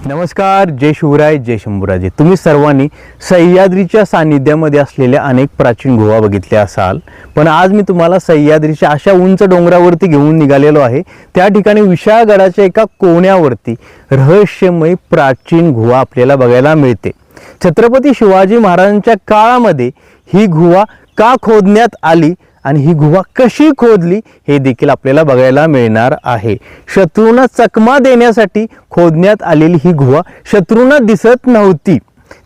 नमस्कार, जय शिवराय, जय शंभूराजे. तुम्ही सर्वांनी सह्याद्रीच्या सानिध्यामध्ये असलेल्या अनेक प्राचीन गुहा बघितल्या असाल, पण आज मी तुम्हाला सह्याद्रीच्या अशा उंच डोंगरावरती घेऊन निघालेलो आहे. त्या ठिकाणी विशाळगडाच्या एका कोण्यावरती रहस्यमय प्राचीन गुहा आपल्याला बघायला मिळते. छत्रपती शिवाजी महाराजांच्या काळामध्ये ही गुहा का खोदण्यात आली आणि ही गुहा कशी खोदली हे देखील आपल्याला बघायला मिळणार आहे. शत्रूंना चकमा देण्यासाठी खोदण्यात आलेली ही गुहा शत्रूंना दिसत नव्हती.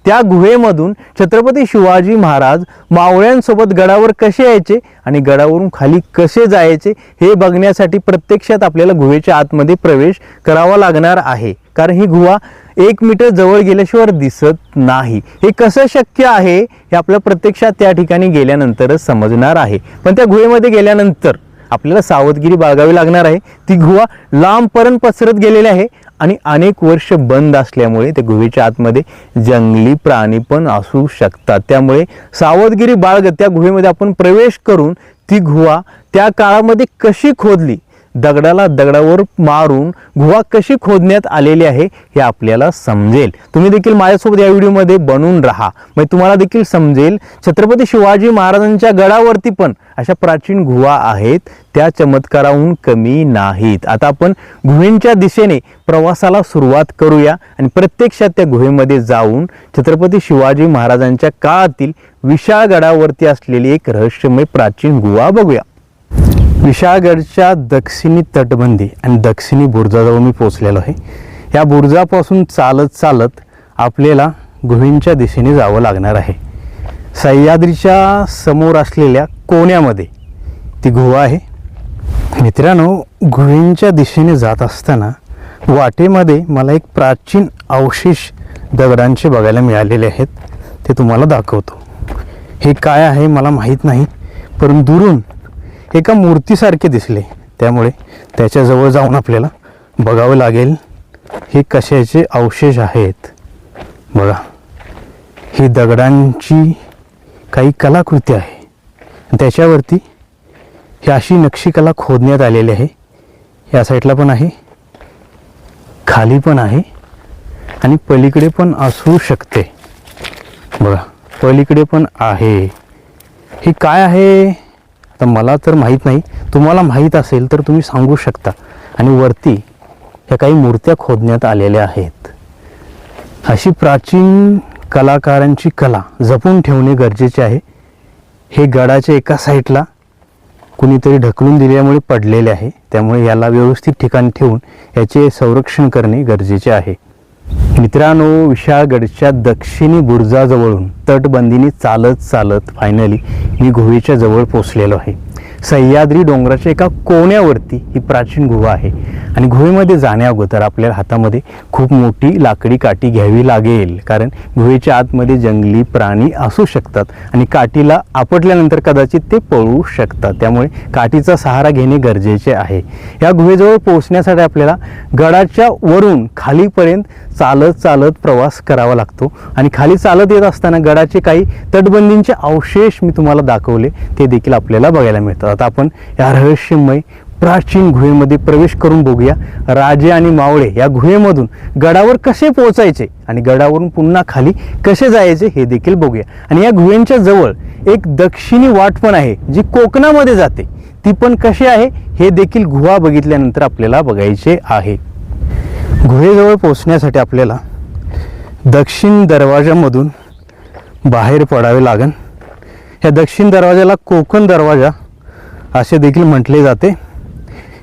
त्या गुहेमधून छत्रपती शिवाजी महाराज मावळ्यांसोबत गडावर कसे यायचे आणि गडावरून खाली कसे जायचे हे बघण्यासाठी प्रत्यक्षात आपल्याला गुहेच्या आतमध्ये प्रवेश करावा लागणार आहे. कारण ही गुहा 1 मीटर जवळ गेल्याशिवाय दिसत नाही. हे कसं शक्य आहे हे आपल्याला प्रत्यक्षात त्या ठिकाणी गेल्यानंतरच समजणार आहे. पण त्या गुहेमध्ये गेल्यानंतर आपल्याला सावधगिरी बाळगावी लागणार आहे. ती गुहा लांबपर्यंत पसरत गेलेली आहे आणि अनेक वर्ष बंद असल्यामुळे त्या गुहेच्या आतमध्ये जंगली प्राणी पण असू शकतात. त्यामुळे सावधगिरी बाळगत त्या गुहेमध्ये आपण प्रवेश करून ती गुहा त्या काळामध्ये कशी खोदली, दगडाला दगडावर मारून गुहा कशी खोदण्यात आलेली आहे हे आपल्याला समजेल. तुम्ही देखील माझ्यासोबत या व्हिडिओमध्ये बनून राहा, मग तुम्हाला देखील समजेल छत्रपती शिवाजी महाराजांच्या गडावरती पण अशा प्राचीन गुहा आहेत, त्या चमत्काराहून कमी नाहीत. आता आपण गुहेच्या दिशेने प्रवासाला सुरुवात करूया आणि प्रत्यक्षात त्या गुहेमध्ये जाऊन छत्रपती शिवाजी महाराजांच्या काळातील विशाळगडावरती असलेली एक रहस्यमय प्राचीन गुहा बघूया. विशाळगडच्या दक्षिणी तटबंदी आणि दक्षिणी बुरुजाजवळ मी पोहोचलेलो आहे. या बुरुजापासून चालत चालत आपल्याला गुहेच्या दिशेने जावं लागणार आहे. सह्याद्रीच्या समोर असलेल्या कोण्यामध्ये ती गुहा आहे. मित्रांनो, गुहेच्या दिशेने जात असताना वाटेमध्ये मला एक प्राचीन अवशेष दगडांचे बघायला मिळालेले आहेत. ते तुम्हाला दाखवतो. हे काय आहे मला माहीत नाही, परंतु दुरून एका मूर्तीसारखे दिसले, त्यामुळे त्याच्याजवळ जाऊन आपल्याला बघावं लागेल हे कशाचे अवशेष आहेत. बघा, ही दगडांची काही कलाकृती आहे. त्याच्यावरती ही अशी नक्षीकला खोदण्यात आलेली आहे. या साईडला पण आहे, खाली पण आहे आणि पलीकडे पण असू शकते. बघा, पलीकडे पण आहे. हे काय आहे तर मला तर माहीत नाही. तुम्हाला माहीत असेल तर तुम्ही सांगू शकता. आणि वरती ह्या काही मूर्त्या खोदण्यात आलेल्या आहेत. अशी प्राचीन कलाकारांची कला जपून ठेवणे गरजेचे आहे. हे गडाच्या एका साईडला कुणीतरी ढकलून दिल्यामुळे पडलेले आहे, त्यामुळे याला व्यवस्थित ठिकाणी ठेवून याचे संरक्षण करणे गरजेचे आहे. मित्रांनो, विशाळगडच्या दक्षिणी बुरुजाजवळून तटबंदीने चालत चालत फायनली मी गुहेच्या जवळ पोहोचलेलो आहे. सह्याद्री डोंगराच्या एका कोण्यावरती ही प्राचीन गुहा आहे आणि गुहेमध्ये जाण्या अगोदर आपल्याला हातामध्ये खूप मोठी लाकडी काठी घ्यावी लागेल, कारण गुहेच्या आतमध्ये जंगली प्राणी असू शकतात आणि काठीला आपटल्यानंतर कदाचित ते पळू शकतात. त्यामुळे काठीचा सहारा घेणे गरजेचे आहे. या गुहेजवळ पोहोचण्यासाठी आपल्याला गडाच्या वरून खालीपर्यंत चालत चालत प्रवास करावा लागतो आणि खाली चालत येत असताना गडाचे काही तटबंदींचे अवशेष मी तुम्हाला दाखवले, ते देखील आपल्याला बघायला मिळतात. आता आपण या रहस्यमय प्राचीन गुहेमध्ये प्रवेश करून बघूया राजे आणि मावळे या गुहेमधून गडावर कसे पोहोचायचे आणि गडावरून पुन्हा खाली कसे जायचे हे देखील बघूया. आणि या गुहेच्या जवळ एक दक्षिणी वाट पण आहे जी कोकणामध्ये जाते. ती पण कशी आहे हे देखील गुहा बघितल्यानंतर आपल्याला बघायचे आहे. गुहेजवळ पोहोचण्यासाठी आपल्याला दक्षिण दरवाजामधून बाहेर पडावे लागेल. या दक्षिण दरवाजाला कोकण दरवाजा असे देखील म्हटले जाते.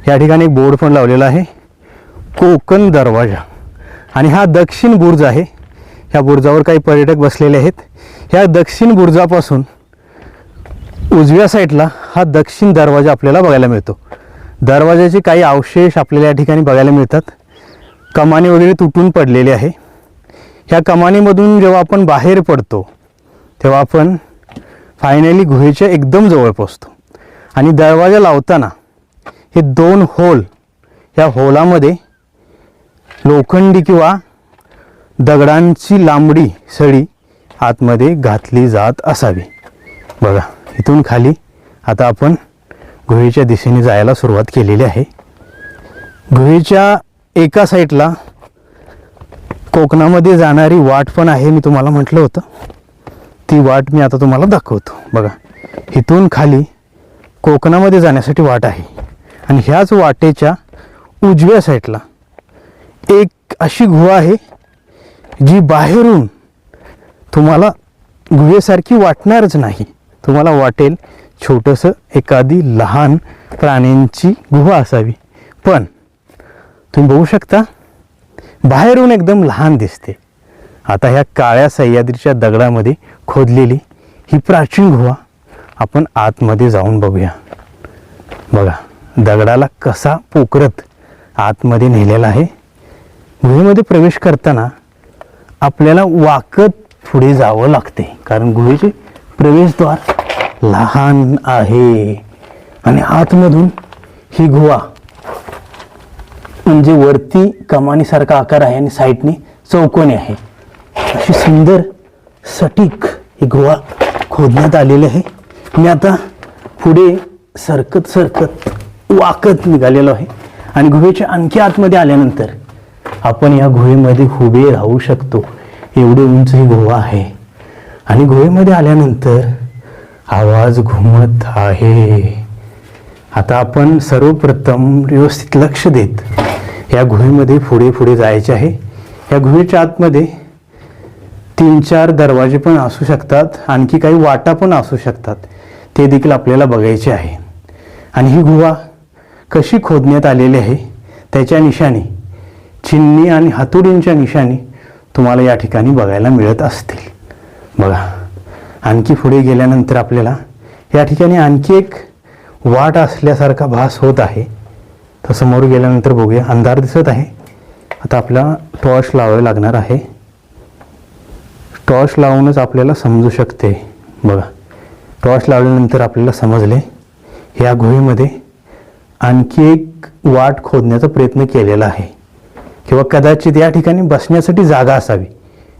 या ठिकाणी एक बोर्ड पण लावलेला आहे, कोकण दरवाजा. आणि हा दक्षिण बुरुज आहे. ह्या बुरुजावर काही पर्यटक बसलेले आहेत. ह्या दक्षिण बुरुजापासून उजव्या साईडला हा दक्षिण दरवाजा आपल्याला बघायला मिळतो. दरवाजाचे काही अवशेष आपल्याला या ठिकाणी बघायला मिळतात. कमानी वगैरे तुटून पडलेले आहे. ह्या कमानीमधून जेव्हा आपण बाहेर पडतो तेव्हा आपण फायनली गुहेच्या एकदम जवळ पोहोचतो. आणि दरवाजा लावताना हे 2 होल, या होलामध्ये लोखंडी किंवा दगडांची लांबडी सळी आतमध्ये घातली जात असावी. बघा, इथून खाली आता आपण गुहेच्या दिशेने जायला सुरुवात केलेली आहे. गुहेच्या एका साईडला कोकणामध्ये जाणारी वाट पण आहे, मी तुम्हाला म्हटलं होतं. ती वाट मी आता तुम्हाला दाखवतो. बघा, इथून खाली कोकणामध्ये जाण्यासाठी वाट आहे आणि ह्याच वाटेच्या उजव्या साईडला एक अशी गुहा आहे जी बाहेरून तुम्हाला गुहेसारखी वाटणारच नाही. तुम्हाला वाटेल छोटंसं एखादी लहान प्राण्यांची गुहा असावी, पण तुम्ही बघू शकता बाहेरून एकदम लहान दिसते. आता ह्या काळ्या सह्याद्रीच्या दगडामध्ये खोदलेली ही प्राचीन गुहा आपण आतमध्ये जाऊन बघूया. बघा, दगडाला कसा पोखरत आतमध्ये नेलेला आहे. गुहेमध्ये प्रवेश करताना आपल्याला वाकत पुढे जावं लागते, कारण गुहेचे प्रवेशद्वार लहान आहे आणि आतमधून ही गुहा म्हणजे वरती कमानीसारखा आकार आहे आणि साईडने चौकोनी आहे. अशी सुंदर सटीक ही गुहा खोदण्यात आलेली आहे. मी आता पुढे सरकत सरकत वाकत निघालेलो आहे आणि गुहेच्या आणखी आतमध्ये आल्यानंतर आपण या गुहेमध्ये उभे राहू शकतो. एवढी उंच ही गुहा आहे आणि गुहेमध्ये आल्यानंतर आवाज घुमत आहे. आता आपण सर्वप्रथम व्यवस्थित लक्ष देत या गुहेमध्ये पुढे पुढे जायचे आहे. या गुहेच्या आतमध्ये 3-4 दरवाजे पण असू शकतात, आणखी काही वाटा पण असू शकतात, ते देखील आपल्याला बघायचे आहे. आणि ही गुहा कशी खोदण्यात आलेली आहे त्याच्या निशाणी, चिन्नी आणि हातोडींच्या निशाणी तुम्हाला या ठिकाणी बघायला मिळत असतील. बघा, आणखी पुढे गेल्यानंतर आपल्याला या ठिकाणी आणखी एक वाट असल्यासारखा भास होत आहे. तर समोर गेल्यानंतर बघूया, अंधार दिसत आहे. आता आपल्याला टॉर्च लावावे लागणार आहे. टॉर्च लावूनच आपल्याला समजू शकते. बघा, टॉर्च लावल्यानंतर आपल्याला समजले या गुहेमध्ये आणखी एक वाट खोदण्याचा प्रयत्न केलेला आहे, किंवा कदाचित या ठिकाणी बसण्यासाठी जागा असावी,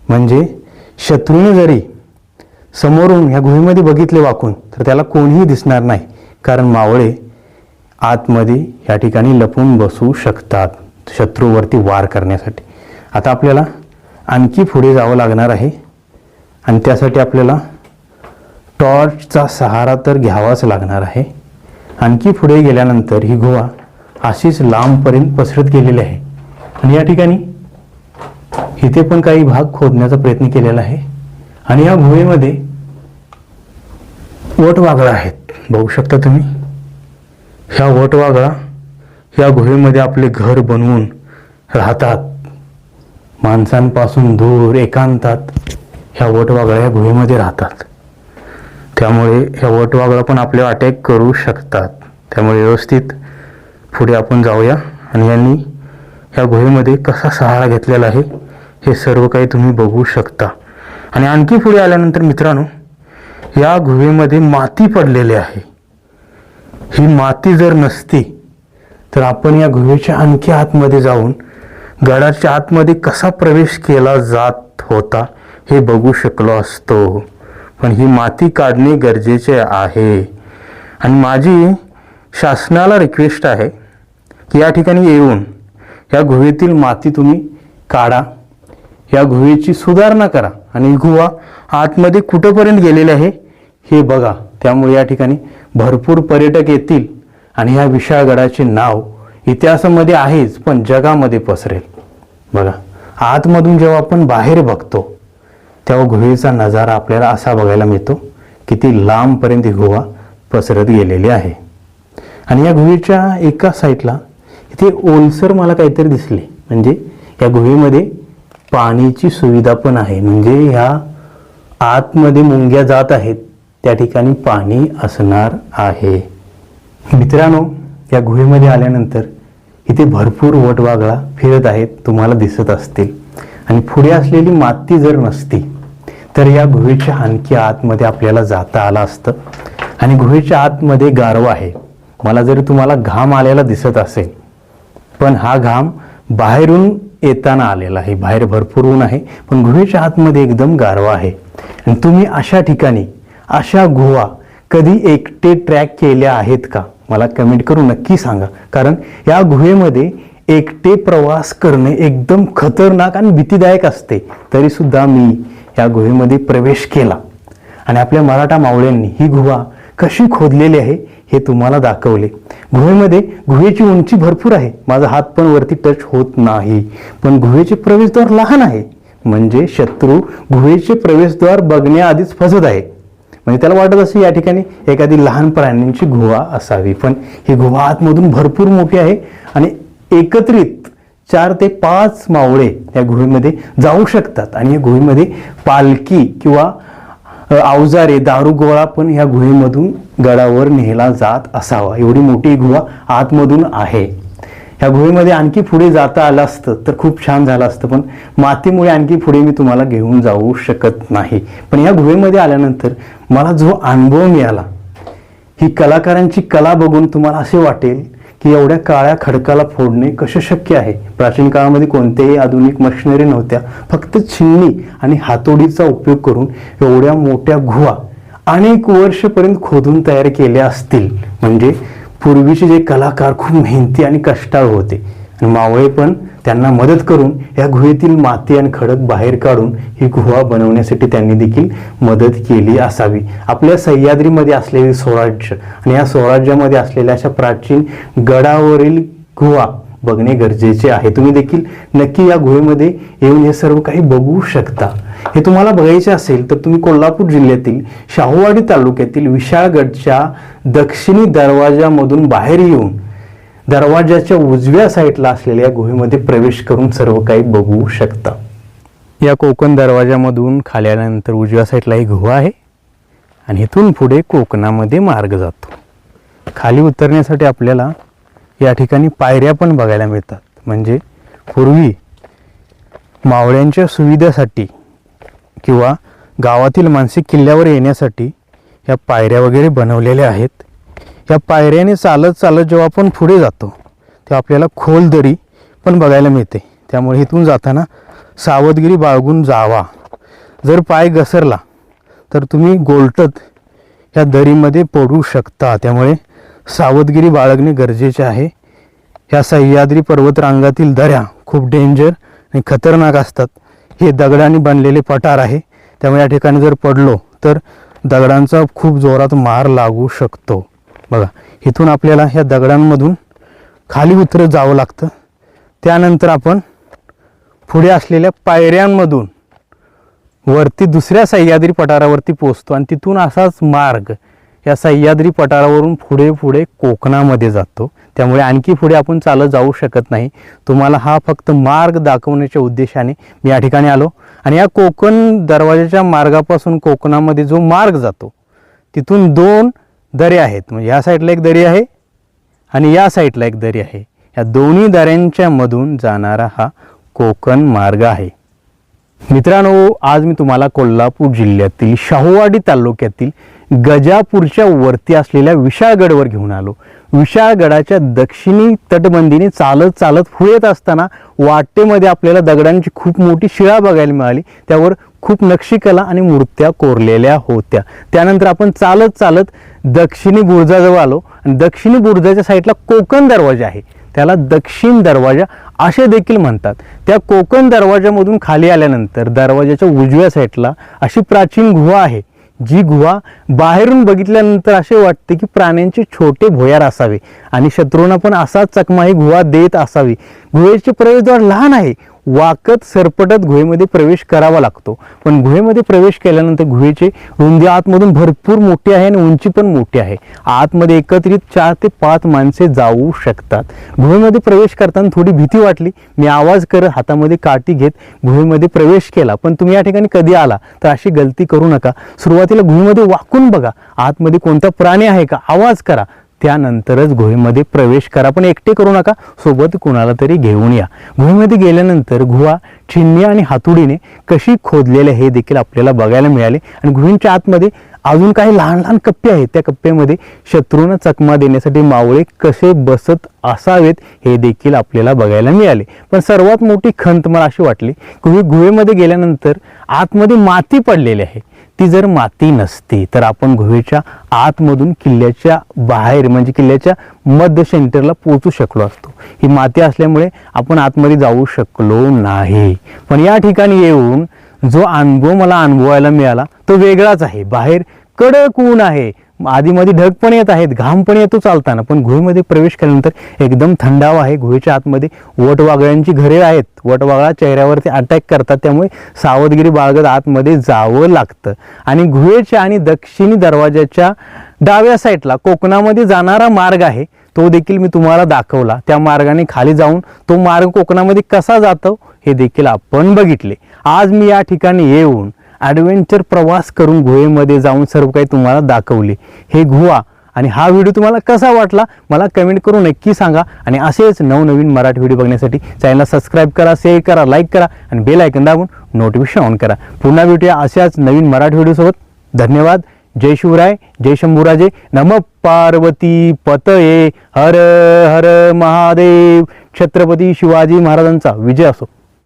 म्हणजे शत्रूने जरी समोरून या गुहेमध्ये बघितले वाकून तर त्याला कोणीही दिसणार नाही, कारण मावळे आतमध्ये या ठिकाणी लपून बसू शकतात शत्रूवरती वार करण्यासाठी. आता आपल्याला आणखी पुढे जावं लागणार आहे आणि त्यासाठी आपल्याला टॉर्चचा सहारा तर घ्यावाच लागणार आहे. आणखी पुढे गेल्यानंतर ही गुहा अशीच लांबपर्यंत पसरत गेलेली आहे आणि या ठिकाणी इथे पण काही भाग खोदण्याचा प्रयत्न केलेला आहे. आणि या गुहेमध्ये वटवाघळा आहेत, बघू शकता तुम्ही. ह्या वटवाघळा या गुहेमध्ये आपले घर बनवून राहतात. माणसांपासून दूर एकांतात ह्या वटवाघळा या गुहेमध्ये राहतात. त्यामुळे ह्या वटवाघळा पण आपल्यावर अटॅक करू शकतात. त्यामुळे व्यवस्थित पुढे आपण जाऊया आणि यांनी ह्या गुहेमध्ये कसा सहारा घेतलेला आहे हे सर्व काही तुम्ही बघू शकता. आणि आणखी पुढे आल्यानंतर मित्रांनो, या गुहेमध्ये माती पडलेली आहे. ही माती जर नसती तर आपण या गुहेच्या आणखी आतमध्ये जाऊन गडाच्या आतमध्ये कसा प्रवेश केला जात होता हे बघू शकलो असतो. पण ही माती काढणे गरजेचे आहे आणि माझी शासनाला रिक्वेस्ट आहे की या ठिकाणी येऊन या गुहेतील माती तुम्ही काढा, या गुहेची सुधारणा करा आणि गुहा आतमध्ये कुठंपर्यंत गेलेले आहे हे बघा. त्यामुळे या ठिकाणी भरपूर पर्यटक येतील आणि ह्या विशाळ गडाचे नाव इतिहासामध्ये आहेच पण जगामध्ये पसरेल. बघा, आतमधून जेव्हा आपण बाहेर बघतो तेव्हा गुहेचा नजारा आपल्याला असा बघायला मिळतो, किती लांबपर्यंत ही गुहा पसरत गेलेली आहे. आणि या गुहेच्या एका साईडला इथे ओलसर मला काहीतरी दिसले, म्हणजे या गुहेमध्ये पाण्याची सुविधा पण आहे, म्हणजे ह्या आतमध्ये मुंग्या जात आहेत त्या ठिकाणी पाणी असणार आहे. मित्रांनो, या गुहेमध्ये आल्यानंतर इथे भरपूर वटवाघळा फिरत आहेत, तुम्हाला दिसत असतील. आणि पुढे असलेली माती जर नसती तर या गुहेच्या आणखी आतमध्ये आपल्याला जाता आलं असतं. आणि गुहेच्या आतमध्ये गारवा आहे. मला जरी तुम्हाला घाम आलेला दिसत असेल, पण हा घाम बाहेरून येताना आलेला आहे. बाहेर भरपूर ऊन आहे, पण गुहेच्या आतमध्ये एकदम गारवा आहे. आणि तुम्ही अशा ठिकाणी अशा गुहा कधी एकटे ट्रॅक केल्या आहेत का? मला कमेंट करून नक्की सांगा, कारण या गुहेमध्ये एकटे प्रवास करणे एकदम खतरनाक आणि भीतीदायक असते, तरी सुद्धा मी या गुहेमध्ये प्रवेश केला आणि आपल्या मराठा मावळ्यांनी ही गुहा कशी खोदलेली आहे हे तुम्हाला दाखवले. गुहेची उंची भरपूर आहे, माझा हात पण वरती टच होत नाही, पण गुहेचे प्रवेशद्वार लहान आहे, म्हणजे शत्रू गुहेचे प्रवेशद्वार बघण्याआधीच फसत आहे. म्हणजे त्याला वाटत असे या ठिकाणी एखादी लहान प्राण्यांची गुहा असावी, पण ही गुहा आतमधून भरपूर मोठी आहे आणि एकत्रित 4 ते 5 मावळे या गुहेमध्ये जाऊ शकतात. आणि या गुहेमध्ये पालखी किंवा अवजारे दारुगोळा पण या गुहेमधून गडावर नेला जात असावा, एवढी मोठी गुहा आतमधून आहे. ह्या गुहेमध्ये आणखी पुढे जाता आलं असतं तर खूप छान झालं असतं, पण मातीमुळे आणखी पुढे मी तुम्हाला घेऊन जाऊ शकत नाही. पण या गुहेमध्ये आल्यानंतर मला जो अनुभव मिळाला, ही कलाकारांची कला बघून तुम्हाला असे वाटेल की एवढ्या काळ्या खडकाला फोडणे कसे शक्य आहे. प्राचीन काळामध्ये कोणत्याही आधुनिक मशिनरी नव्हत्या, फक्त छिन्नी आणि हातोडीचा उपयोग करून एवढ्या मोठ्या गुहा अनेक वर्षपर्यंत खोदून तयार केल्या असतील. म्हणजे पूर्वीचे जे कलाकार खूप मेहनती आणि कष्टाळू होते आणि मावळे पण त्यांना मदत करून या गुहेतील माती आणि खडक बाहेर काढून ही गुहा बनवण्यासाठी त्यांनी देखील मदत केली असावी. आपल्या सह्याद्रीमध्ये असलेले स्वराज्य आणि या स्वराज्यामध्ये असलेल्या अशा प्राचीन गडावरील गुहा बघणे गरजेचे आहे. तुम्ही देखील नक्की या गुहेमध्ये येऊन हे सर्व काही बघू शकता. हे तुम्हाला बघायचे असेल तर तुम्ही कोल्हापूर जिल्ह्यातील शाहूवाडी तालुक्यातील विशाळगडच्या दक्षिणी दरवाजामधून बाहेर येऊन दरवाजाच्या उजव्या साईडला असलेल्या गुहेमध्ये प्रवेश करून सर्व काही बघू शकता. या कोकण दरवाजामधून खाली आल्यानंतर उजव्या साईडला ही गुहा आहे आणि इथून पुढे कोकणामध्ये मार्ग जातो. खाली उतरण्यासाठी आपल्याला या ठिकाणी पायऱ्या पण बघायला मिळतात. म्हणजे पूर्वी मावळ्यांच्या सुविधेसाठी किंवा गावातील माणसे किल्ल्यावर येण्यासाठी या पायऱ्या वगैरे बनवलेल्या आहेत. या पायऱ्याने चालत चालत जेव्हा आपण पुढे जातो तेव्हा आपल्याला खोल दरी पण बघायला मिळते. त्यामुळे इथून जाताना सावधगिरी बाळगून जावा. जर पाय घसरला तर तुम्ही गोलटत या दरीमध्ये पडू शकता. त्यामुळे सावधगिरी बाळगणे गरजेचे आहे. ह्या सह्याद्री पर्वतरांगातील दऱ्या खूप डेंजर आणि खतरनाक असतात. हे दगडांनी बनलेले पठार आहे, त्यामुळे या ठिकाणी जर पडलो तर दगडांचा खूप जोरात मार लागू शकतो. बघा, इथून आपल्याला ह्या दगडांमधून खाली उतरत जावं लागतं. त्यानंतर आपण पुढे असलेल्या पायऱ्यांमधून वरती दुसऱ्या सह्याद्री पठारावरती पोहोचतो आणि तिथून असाच मार्ग या सह्याद्री पठारावरून पुढे पुढे कोकणामध्ये जातो. त्यामुळे आणखी पुढे आपण चालत जाऊ शकत नाही. तुम्हाला हा फक्त मार्ग दाखवण्याच्या उद्देशाने मी या ठिकाणी आलो. आणि या कोकण दरवाजाच्या मार्गापासून कोकणामध्ये जो मार्ग जातो तिथून 2 दऱ्या आहेत. म्हणजे या साईडला एक दरी आहे आणि या साईडला एक दरी आहे. या दोन्ही दऱ्यांच्या मधून जाणारा हा कोकण मार्ग आहे. मित्रांनो, आज मी तुम्हाला कोल्हापूर जिल्ह्यातील शाहूवाडी तालुक्यातील गजापूरच्या वरती असलेल्या विशाळगडवर घेऊन आलो. विशाळगडाच्या दक्षिणी तटबंदीने चालत चालत पुढे येत असताना वाटेमध्ये आपल्याला दगडांची खूप मोठी शिळा बघायला मिळाली. त्यावर खूप नक्षीकला आणि मूर्त्या कोरलेल्या होत्या. त्यानंतर आपण चालत चालत दक्षिणी बुरुजाजवळ आलो आणि दक्षिणी बुरुजाच्या साईडला कोकण दरवाजा आहे, त्याला दक्षिण दरवाजा असे देखील म्हणतात. त्या कोकण दरवाजामधून खाली आल्यानंतर दरवाजाच्या उजव्या साईडला अशी प्राचीन गुहा आहे, जी गुहा बाहेरून बघितल्यानंतर असे वाटते की प्राण्यांचे छोटे भोयार असावे आणि शत्रूंना पण असाच चकमा ही गुहा देत असावी. गुहेचे प्रवेशद्वार लहान आहे, वाकत सरपटत गुहेमध्ये प्रवेश करावा लागतो. पण गुहेमध्ये प्रवेश केल्यानंतर गुहेची रुंदी आतमधून भरपूर मोठी आहे आणि उंची पण मोठी आहे. आतमध्ये एकत्रित 4 ते 5 माणसे जाऊ शकतात. गुहेमध्ये प्रवेश करताना थोडी भीती वाटली. मी आवाज करत हातामध्ये काठी घेत गुहेमध्ये प्रवेश केला. पण तुम्ही या ठिकाणी कधी आला तर अशी गलती करू नका. सुरुवातीला गुहेमध्ये वाकून बघा, आतमध्ये कोणता प्राणी आहे का, आवाज करा, त्यानंतरच गुहेमध्ये प्रवेश करा. पण एकटे करू नका, सोबत कुणाला तरी घेऊन या. गुहेमध्ये गेल्यानंतर गुहा छिन्नी आणि हातोडीने कशी खोदलेली हे देखील आपल्याला बघायला मिळाले. आणि गुहेच्या आतमध्ये अजून काही लहान लहान कप्पे आहेत. त्या कप्प्यामध्ये शत्रूंना चकमा देण्यासाठी मावळे कसे बसत असावेत हे देखील आपल्याला बघायला मिळाले. पण सर्वात मोठी खंत मला अशी वाटली की गुहेमध्ये गेल्यानंतर आतमध्ये माती पडलेली आहे. ती जर माती नसती तर आपण गुहेच्या आतमधून किल्ल्याच्या बाहेर म्हणजे किल्ल्याच्या मध्य सेंटरला पोहोचू शकलो असतो. ही माती असल्यामुळे आपण आतमध्ये जाऊ शकलो नाही. पण या ठिकाणी येऊन जो अनुभव मला अनुभवायला मिळाला तो वेगळाच आहे. बाहेर कडक ऊन आहे, आधीमध्ये ढग पण येत आहेत, घाम पण येतो चालताना, पण गुहेमध्ये प्रवेश केल्यानंतर एकदम थंडावा आहे. गुहेच्या आतमध्ये वटवाघळांची घरे आहेत. वटवाघळा चेहऱ्यावरती अटॅक करतात, त्यामुळे सावधगिरी बाळगत आतमध्ये जावं लागतं. आणि गुहेच्या आणि दक्षिणी दरवाजाच्या डाव्या साईडला कोकणामध्ये जाणारा मार्ग आहे, तो देखील मी तुम्हाला दाखवला. त्या मार्गाने खाली जाऊन तो मार्ग कोकणामध्ये कसा जातो हे देखील आपण बघितले. आज मी या ठिकाणी येऊन ॲडव्हेंचर प्रवास करून गुहेमध्ये जाऊन सर्व काही तुम्हाला दाखवले. हे गुहा आणि हा व्हिडिओ तुम्हाला कसा वाटला मला कमेंट करून नक्की सांगा. आणि असेच नवनवीन मराठी व्हिडिओ बघण्यासाठी चॅनलला सबस्क्राईब करा, शेअर करा, लाईक करा आणि बेल आयकॉन दाबून नोटिफिकेशन ऑन करा. पुन्हा भेटूया अशाच नवीन मराठी व्हिडिओसोबत. धन्यवाद. जय शिवराय, जय शंभूराजे, नमः पार्वती पतये, हर हर महादेव. छत्रपती शिवाजी महाराजांचा विजय असो.